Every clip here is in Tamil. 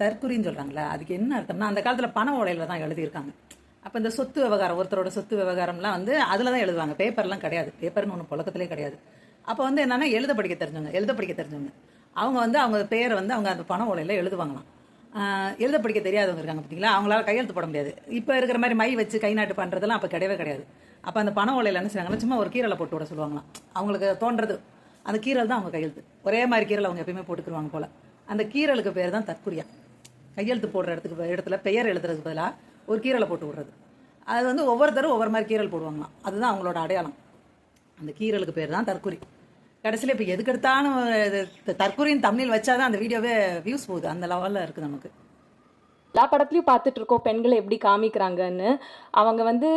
தற்குறின்னு சொல்கிறாங்களே, அதுக்கு என்ன அர்த்தம்னா அந்த காலத்தில் பண ஓலையில் தான் எழுதியிருக்காங்க. அப்போ இந்த சொத்து விவகாரம், ஒருத்தரோட சொத்து விவகாரம்லாம் வந்து அதில் தான் எழுதுவாங்க, பேப்பர்லாம் கிடையாது. பேப்பர்னு ஒன்று புழக்கத்திலே கிடையாது. அப்போ வந்து என்னென்னா எழுத படிக்க தெரிஞ்சவங்க அவங்க வந்து அவங்க பேரை வந்து அவங்க அந்த பண ஓலையில் எழுதுவாங்களாம். எழுத படிக்க தெரியாதவங்க இருக்காங்க பார்த்தீங்களா, அவங்களால கையெழுத்து போட முடியாது. இப்போ இருக்கிற மாதிரி மை வச்சு கை நாட்டு பண்ணுறதெல்லாம் அப்போ கிடையவே கிடையாது. அப்போ அந்த பண ஓலையில் என்ன செய்வாங்கன்னா சும்மா ஒரு கீரலை போட்டு விட சொல்லுவாங்களாம். அவங்களுக்கு தோன்றது அந்த கீரல் தான் அவங்க கையெழுத்து. ஒரே மாதிரி கீரல் அவங்க எப்பயுமே போட்டுக்குருவாங்க போல். அந்த கீரலுக்கு பேர் தான் தற்குறியா. கையெழுத்து போடுற இடத்துல பெயர் எழுதுறதுக்கு பதிலாக ஒரு கீரலை போட்டு விடுறது. அது வந்து ஒவ்வொருத்தரும் ஒவ்வொரு மாதிரி கீரல் போடுவாங்களாம். அதுதான் அவங்களோட அடையாளம். அந்த கீரலுக்கு பேர் தான் தற்குறி. கடைசியில் இப்போ எதுக்கெடுத்தாலும் தற்குறின்னு தமிழில் வச்சாதான் அந்த வீடியோவே வியூஸ் போகுது. அந்த லெவலில் இருக்குது நமக்கு. எல்லா படத்துலையும் பார்த்துட்டு இருக்கோம் பெண்களை எப்படி காமிக்கிறாங்கன்னு. அவங்க வந்து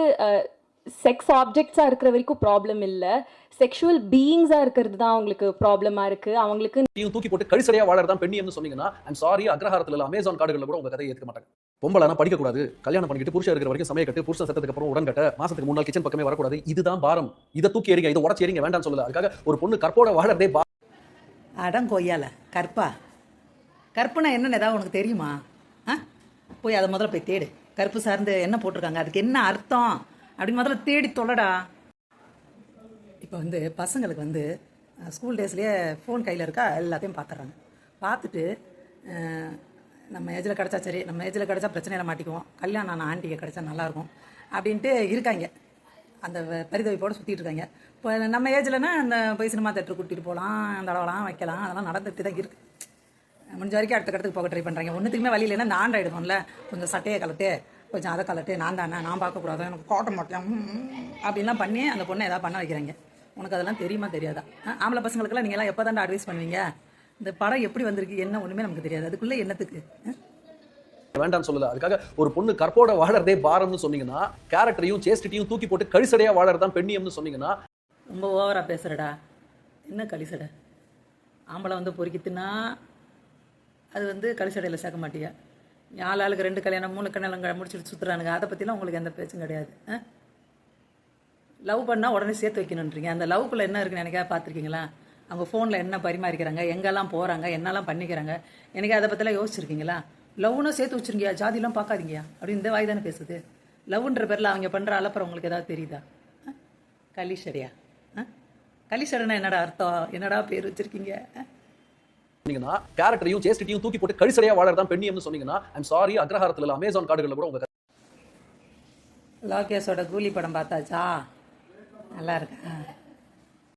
செக்ஸ் ஆப்ஜெக்ட்ஸாக இருக்கிற வரைக்கும் ப்ராப்ளம் இல்லை, செக்ஷுவல் பீயிங்ஸாக இருக்கிறது தான் அவங்களுக்கு ப்ராப்ளமாக இருக்குது. அவங்களுக்கு தூக்கி போட்டு கழிசடையாக வாழறதான் பெண்ணியம்னு சொன்னீங்கன்னா, ஐம் சாரி, அக்ரஹாரத்தில் இல்லை, அமேசான் காடுகளில் கூட உங்கள் கதையை ஏற்றுக்க மாட்டாங்க. பொம்பளைனா படிக்கக்கூடாது, கல்யாணம் பண்ணிக்கிட்டு புருஷன் இருக்கிற வரைக்கும் சமய கட்டு, புருஷன் சத்தத்துக்கு அப்புறம் உடன் கட்ட, மாசத்துக்கு 3 நாள் கிச்சன் பக்கமே வரக்கூடாது, இதுதான் பாரம். இதை தூக்கி எறிங்க, இதை உடச்சி எறிங்க, வேண்டாம்னு சொல்லல. அதுக்காக ஒரு பொண்ணு கற்போட வாழறதே அடம் கொய்யால கற்பா. கற்புனா என்னன்னு ஏதாவது உனக்கு தெரியுமா? போய் அதை முதல்ல போய் தேடு. கற்பு சார்ந்து என்ன போட்டிருக்காங்க, அதுக்கு என்ன அர்த்தம் அப்படின்னு முதல்ல தேடி தொல்லடா. இப்போ வந்து பசங்களுக்கு வந்து ஸ்கூல் டேஸ்லேயே ஃபோன் கையில் இருக்கா, எல்லாத்தையும் பார்த்துட்றாங்க. பார்த்துட்டு நம்ம ஏஜில் கிடச்சா சரி, நம்ம ஏஜில் கிடச்சா பிரச்சனையில் மாட்டிக்குவோம், கல்யாணம் ஆன ஆண்டிகை கிடச்சா நல்லாயிருக்கும் அப்படின்ட்டு இருக்காங்க. அந்த பரிதவிப்போடு சுற்றிட்டு இருக்காங்க. இப்போ நம்ம ஏஜில்னா அந்த போய் சினிமா தேட்டர் கூட்டிகிட்டு போகலாம், தடவலாம் வைக்கலாம், அதெல்லாம் நடந்துட்டு தான் இருக்குது. முடிஞ்ச வரைக்கும் அடுத்த கடத்துக்கு போக ட்ரை பண்ணுறாங்க. ஒன்றுத்துக்குமே வழி இல்லைன்னா இந்த ஆண்ட்ராய்டு ஃபோனில் கொஞ்சம் சட்டையை கலட்டு, கொஞ்சம் அதை கலட்டு, நான் தானே, நான் பார்க்கக்கூடாது, எனக்கு காட்ட மாட்டேன் அப்படின்லாம் பண்ணி அந்த பொண்ணை எதாவது பண்ண வைக்கிறாங்க. உனக்கு அதெல்லாம் தெரியுமா தெரியாதா? ஆம்பளை பசங்களுக்கெல்லாம் நீங்கள்லாம் எப்போ தாண்டா அட்வைஸ் பண்ணுவீங்க? இந்த படம் எப்படி வந்திருக்கு என்ன ஒன்றுமே நமக்கு தெரியாது. அதுக்குள்ளே என்னத்துக்கு வேண்டாம்னு சொல்லல. அதுக்காக ஒரு பொண்ணு கற்போட வாழறதே பாரம்னு சொன்னீங்கன்னா, கேரக்டரையும் சேஸ்டிட்டியும் தூக்கி போட்டு கழிசடையா வாழறதான் பெண்ணியம்னு சொன்னீங்கன்னா, ரொம்ப ஓவராக பேசுகிறடா. என்ன கழிசடை? ஆம்பளை வந்து பொறுக்கித்துனா அது வந்து கழிசடையில் சேர்க்க மாட்டியா? ஆளுக்கு 2 கல்யாணம் 3 கல்யாணம் முடிச்சுட்டு சுற்றுறானுங்க. அதை பற்றிலாம் உங்களுக்கு எந்த பேச்சும் கிடையாது. லவ் பண்ணால் உடனே சேர்த்து வைக்கணுன்றீங்க. அந்த லவ்க்குள்ளே என்ன இருக்குன்னு எனக்காக பார்த்துருக்கீங்களா? அவங்க ஃபோனில் என்ன பரிமாறிக்கிறாங்க, எங்கெல்லாம் போகிறாங்க, என்னெல்லாம் பண்ணிக்கிறாங்க, எனக்கு அதை பற்றிலாம் யோசிச்சிருக்கீங்களா? லவ்னா சேர்த்து வச்சுருங்கியா, ஜாதிலாம் பார்க்காதீங்கயா அப்படின்னு இந்த வாய் தானே பேசுது. லவ்ன்ற பேரில் அவங்க பண்ணுற அலப்பறம் உங்களுக்கு ஏதாவது தெரியுதா? கலிஷடையா? கலிஷடைனா என்னடா அர்த்தம்? என்னடா பேர் வச்சுருக்கீங்க? சொன்னீங்கன்னா, கேரக்டரையும் சேஸ்டிட்டியும் தூக்கி போட்டு கழிசடையா வாழறதான் பெண்ணியம்னு சொன்னீங்கன்னா, ஐம் சாரி, அக்ரஹாரத்தில் இல்லை, அமேசான் காடுகளில் கூட உங்கள் லோகேஷோட கூலி படம் பார்த்தாச்சா? நல்லா இருக்கேன்.